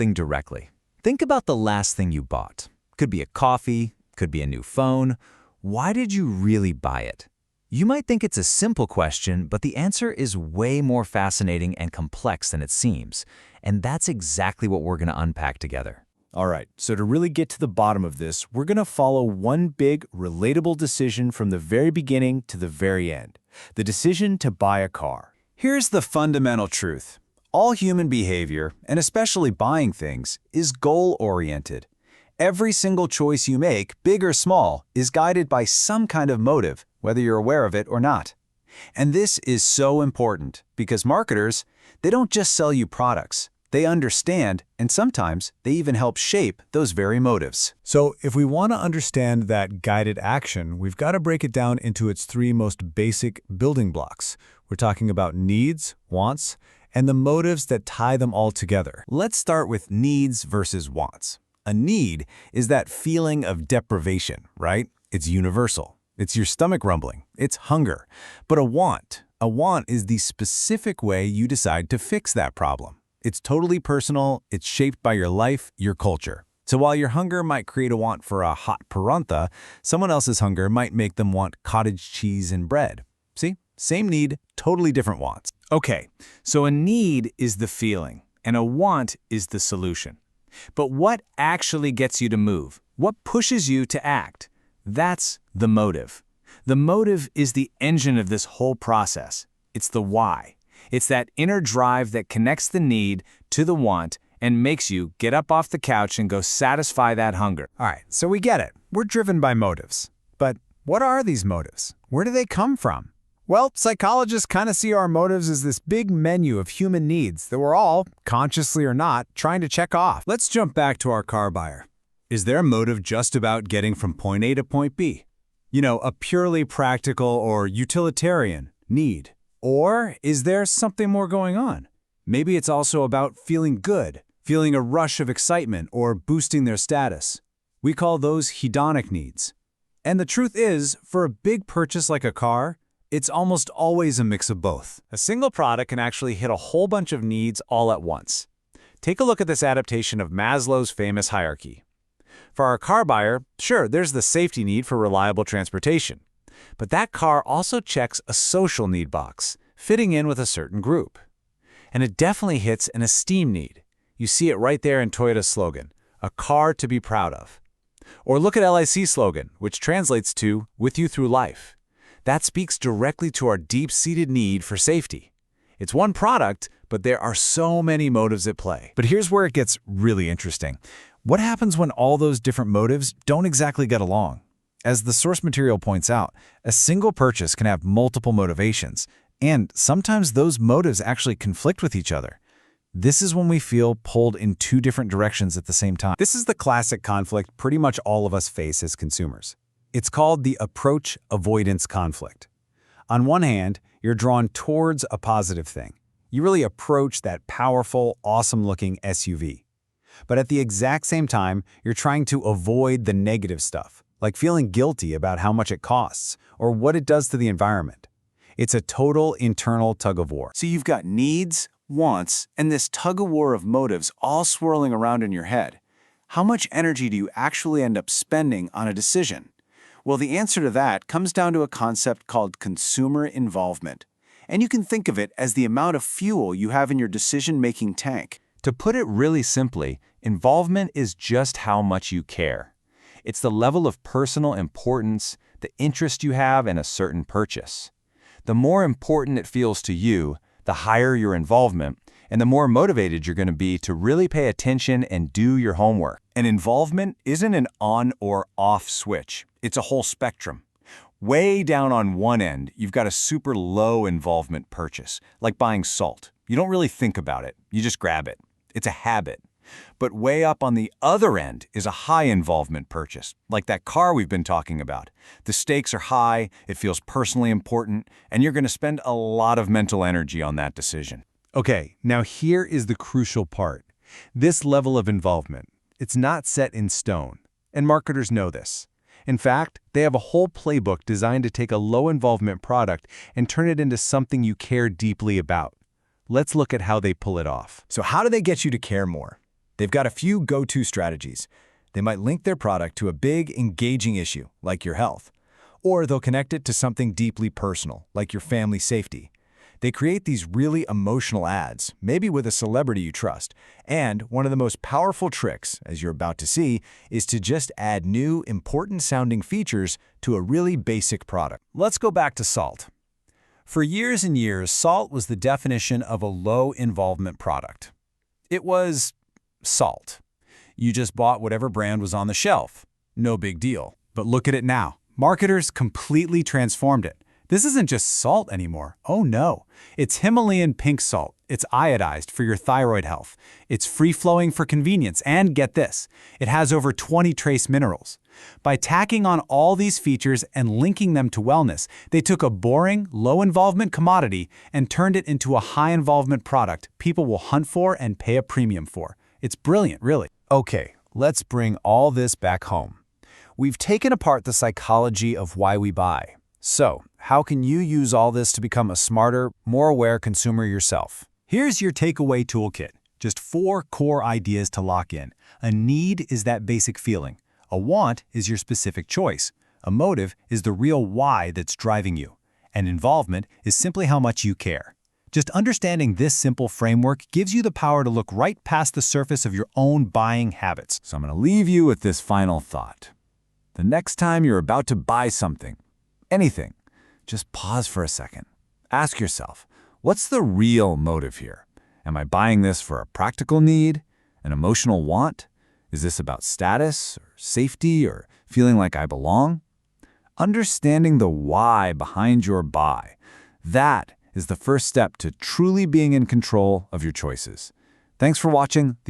something directly. Think about the last thing you bought. Could be a coffee, could be a new phone. Why did you really buy it? You might think it's a simple question, but the answer is way more fascinating and complex than it seems. And that's exactly what we're going to unpack together. All right, so to really get to the bottom of this, we're going to follow one big, relatable decision from the very beginning to the very end. The decision to buy a car. Here's the fundamental truth. All human behavior, and especially buying things, is goal-oriented. Every single choice you make, big or small, is guided by some kind of motive, whether you're aware of it or not. And this is so important because marketers, they don't just sell you products. They understand, and sometimes they even help shape those very motives. So if we want to understand that guided action, we've got to break it down into its three most basic building blocks. We're talking about needs, wants, and the motives that tie them all together. Let's start with needs versus wants. A need is that feeling of deprivation, right? It's universal. It's your stomach rumbling. It's hunger. But a want is the specific way you decide to fix that problem. It's totally personal, it's shaped by your life, your culture. So while your hunger might create a want for a hot parantha, someone else's hunger might make them want cottage cheese and bread. See? Same need, totally different wants. Okay, so a need is the feeling, and a want is the solution. But what actually gets you to move? What pushes you to act? That's the motive. The motive is the engine of this whole process. It's the why. It's that inner drive that connects the need to the want and makes you get up off the couch and go satisfy that hunger. All right, so we get it. We're driven by motives. But what are these motives? Where do they come from? Well, psychologists kind of see our motives as this big menu of human needs that we're all, consciously or not, trying to check off. Let's jump back to our car buyer. Is their motive just about getting from point A to point B? You know, a purely practical or utilitarian need. Or is there something more going on? Maybe it's also about feeling good, feeling a rush of excitement, or boosting their status. We call those hedonic needs. And the truth is, for a big purchase like a car, it's almost always a mix of both. A single product can actually hit a whole bunch of needs all at once. Take a look at this adaptation of Maslow's famous hierarchy. For our car buyer, sure, there's the safety need for reliable transportation. But that car also checks a social need box, fitting in with a certain group. And it definitely hits an esteem need. You see it right there in Toyota's slogan, a car to be proud of. Or look at LIC's slogan, which translates to, with you through life. That speaks directly to our deep-seated need for safety. It's one product, but there are so many motives at play. But here's where it gets really interesting. What happens when all those different motives don't exactly get along? As the source material points out, a single purchase can have multiple motivations, and sometimes those motives actually conflict with each other. This is when we feel pulled in two different directions at the same time. This is the classic conflict pretty much all of us face as consumers. It's called the approach avoidance conflict. On one hand, you're drawn towards a positive thing. You really approach that powerful, awesome-looking SUV. But at the exact same time, you're trying to avoid the negative stuff, like feeling guilty about how much it costs or what it does to the environment. It's a total internal tug-of-war. So you've got needs, wants, and this tug-of-war of motives all swirling around in your head. How much energy do you actually end up spending on a decision? Well, the answer to that comes down to a concept called consumer involvement. And you can think of it as the amount of fuel you have in your decision-making tank. To put it really simply, involvement is just how much you care. It's the level of personal importance, the interest you have in a certain purchase. The more important it feels to you, the higher your involvement, and the more motivated you're going to be to really pay attention and do your homework. And involvement isn't an on or off switch. It's a whole spectrum. Way down on one end, you've got a super low involvement purchase, like buying salt. You don't really think about it. You just grab it. It's a habit. But way up on the other end is a high involvement purchase, like that car we've been talking about. The stakes are high, it feels personally important, and you're going to spend a lot of mental energy on that decision. Okay, now here is the crucial part. This level of involvement, it's not set in stone, and marketers know this. In fact, they have a whole playbook designed to take a low-involvement product and turn it into something you care deeply about. Let's look at how they pull it off. So how do they get you to care more? They've got a few go-to strategies. They might link their product to a big, engaging issue, like your health. Or they'll connect it to something deeply personal, like your family safety. They create these really emotional ads, maybe with a celebrity you trust. And one of the most powerful tricks, as you're about to see, is to just add new, important-sounding features to a really basic product. Let's go back to salt. For years and years, salt was the definition of a low-involvement product. It was salt. You just bought whatever brand was on the shelf. No big deal. But look at it now. Marketers completely transformed it. This isn't just salt anymore. Oh no. It's Himalayan pink salt. It's iodized for your thyroid health. It's free-flowing for convenience. And get this, it has over 20 trace minerals. By tacking on all these features and linking them to wellness, they took a boring, low-involvement commodity and turned it into a high-involvement product people will hunt for and pay a premium for. It's brilliant, really. Okay, let's bring all this back home. We've taken apart the psychology of why we buy. So, how can you use all this to become a smarter, more aware consumer yourself? Here's your takeaway toolkit. Just 4 core ideas to lock in. A need is that basic feeling. A want is your specific choice. A motive is the real why that's driving you. And involvement is simply how much you care. Just understanding this simple framework gives you the power to look right past the surface of your own buying habits. So I'm going to leave you with this final thought. The next time you're about to buy something, anything, just pause for a second. Ask yourself, what's the real motive here? Am I buying this for a practical need, an emotional want? Is this about status or safety or feeling like I belong? Understanding the why behind your buy, that is the first step to truly being in control of your choices. Thanks for watching.